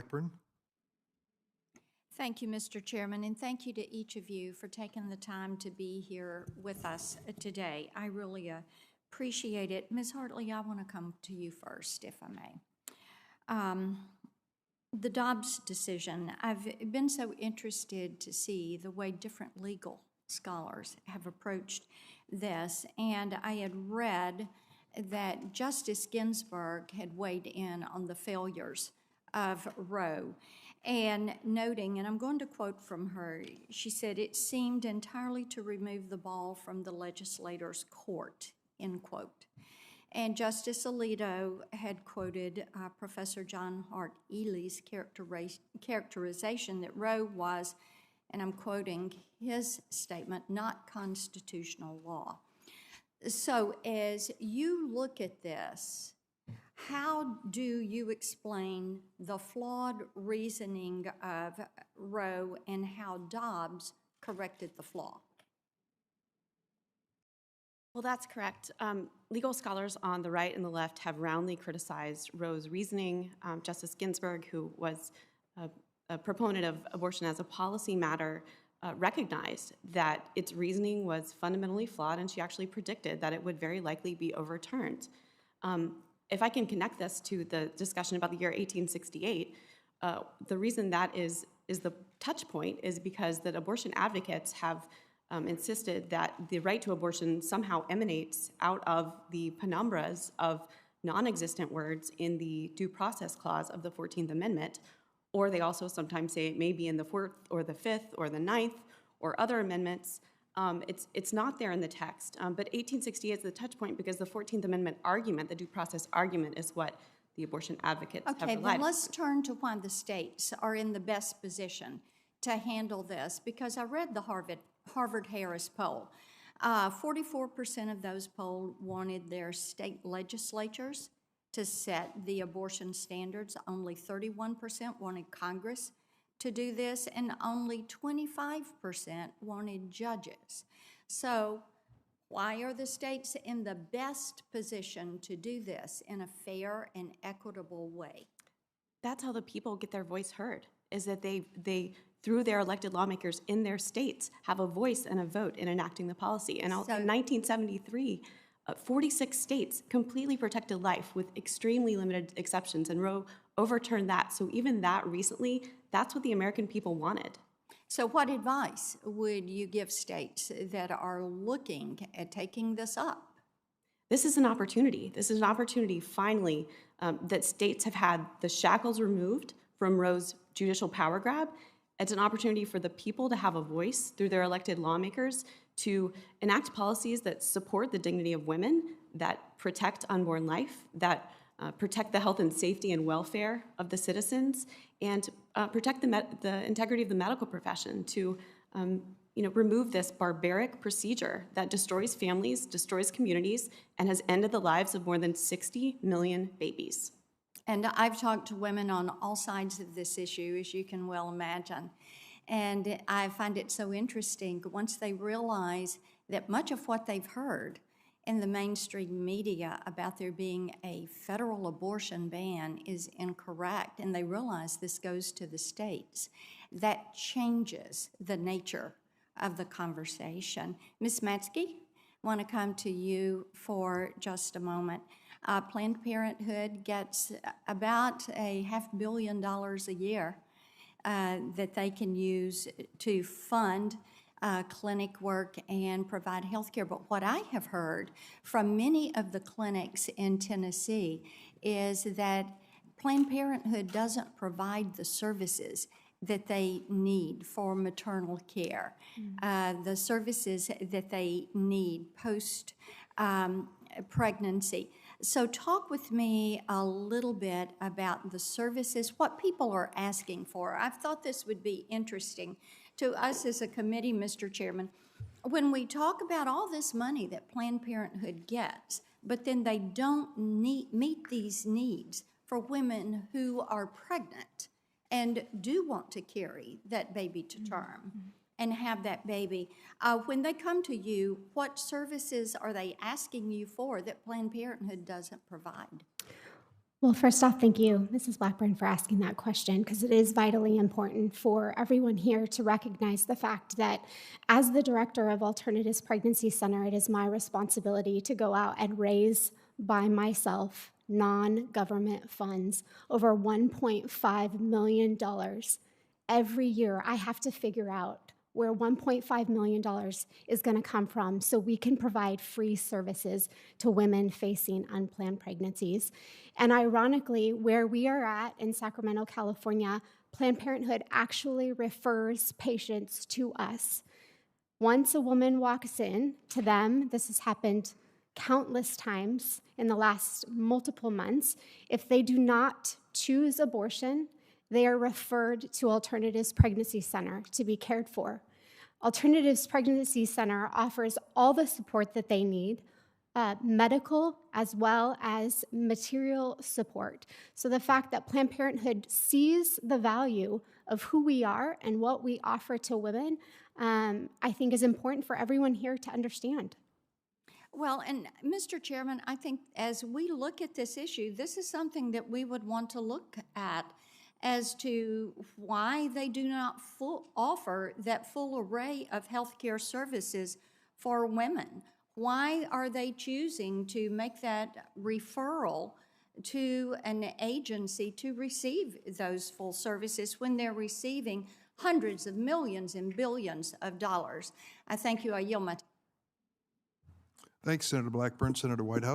Blackburn. Thank you, Mr. Chairman, and thank you to each of you for taking the time to be here with us today. I really appreciate it. Ms. Hartley, I want to come to you first, if I may. The Dobbs decision, I've been so interested to see the way different legal scholars have approached this, and I had read that Justice Ginsburg had weighed in on the failures of Roe, and noting, and I'm going to quote from her, she said, "It seemed entirely to remove the ball from the legislator's court," end quote. And Justice Alito had quoted Professor John Hart Ely's characterization that Roe was, and I'm quoting his statement, "not constitutional law." So as you look at this, how do you explain the flawed reasoning of Roe and how Dobbs corrected the flaw? Well, that's correct. Legal scholars on the right and the left have roundly criticized Roe's reasoning. Justice Ginsburg, who was a proponent of abortion as a policy matter, recognized that its reasoning was fundamentally flawed, and she actually predicted that it would very likely be overturned. If I can connect this to the discussion about the year 1868, the reason that is the touch point is because that abortion advocates have insisted that the right to abortion somehow emanates out of the penumbras of non-existent words in the Due Process Clause of the 14th Amendment, or they also sometimes say it may be in the 4th or the 5th or the 9th or other amendments. It's not there in the text, but 1868 is the touch point because the 14th Amendment argument, the due process argument, is what the abortion advocates have relied on. Okay, then let's turn to why the states are in the best position to handle this, because I read the Harvard-Harris poll. 44% of those polled wanted their state legislatures to set the abortion standards. Only 31% wanted Congress to do this, and only 25% wanted judges. So why are the states in the best position to do this in a fair and equitable way? That's how the people get their voice heard, is that they through their elected lawmakers in their states, have a voice and a vote in enacting the policy. And in 1973, 46 states completely protected life with extremely limited exceptions, and Roe overturned that. So even that recently, that's what the American people wanted. So what advice would you give states that are looking at taking this up? This is an opportunity. This is an opportunity, finally, that states have had the shackles removed from Roe's judicial power grab. It's an opportunity for the people to have a voice through their elected lawmakers to enact policies that support the dignity of women, that protect unborn life, that protect the health and safety and welfare of the citizens, and protect the integrity of the medical profession, to remove this barbaric procedure that destroys families, destroys communities, and has ended the lives of more than 60 million babies. And I've talked to women on all sides of this issue, as you can well imagine. And I find it so interesting once they realize that much of what they've heard in the mainstream media about there being a federal abortion ban is incorrect, and they realize this goes to the states. That changes the nature of the conversation. Ms. Matzke, I want to come to you for just a moment. Planned Parenthood gets about $500 million a year that they can use to fund clinic work and provide health care. But what I have heard from many of the clinics in Tennessee is that Planned Parenthood doesn't provide the services that they need for maternal care, the services that they need post pregnancy. So talk with me a little bit about the services, what people are asking for. I've thought this would be interesting to us as a committee, Mr. Chairman. When we talk about all this money that Planned Parenthood gets, but then they don't meet these needs for women who are pregnant and do want to carry that baby to term and have that baby. When they come to you, what services are they asking you for that Planned Parenthood doesn't provide? Well, first off, thank you, Mrs. Blackburn, for asking that question, because it is vitally important for everyone here to recognize the fact that as the director of Alternatives Pregnancy Center, it is my responsibility to go out and raise by myself non-government funds over $1.5 million. Every year, I have to figure out where $1.5 million is going to come from so we can provide free services to women facing unplanned pregnancies. And ironically, where we are at in Sacramento, California, Planned Parenthood actually refers patients to us. Once a woman walks in to them, this has happened countless times in the last multiple months, if they do not choose abortion, they are referred to Alternatives Pregnancy Center to be cared for. Alternatives Pregnancy Center offers all the support that they need, medical as well as material support. So the fact that Planned Parenthood sees the value of who we are and what we offer to women, I think is important for everyone here to understand. Well, and Mr. Chairman, I think as we look at this issue, this is something that we would want to look at as to why they do not offer that full array of healthcare services for women. Why are they choosing to make that referral to an agency to receive those full services when they're receiving hundreds of millions and billions of dollars? I thank you. I yield my time. Thanks, Senator Blackburn. Senator Whitehouse.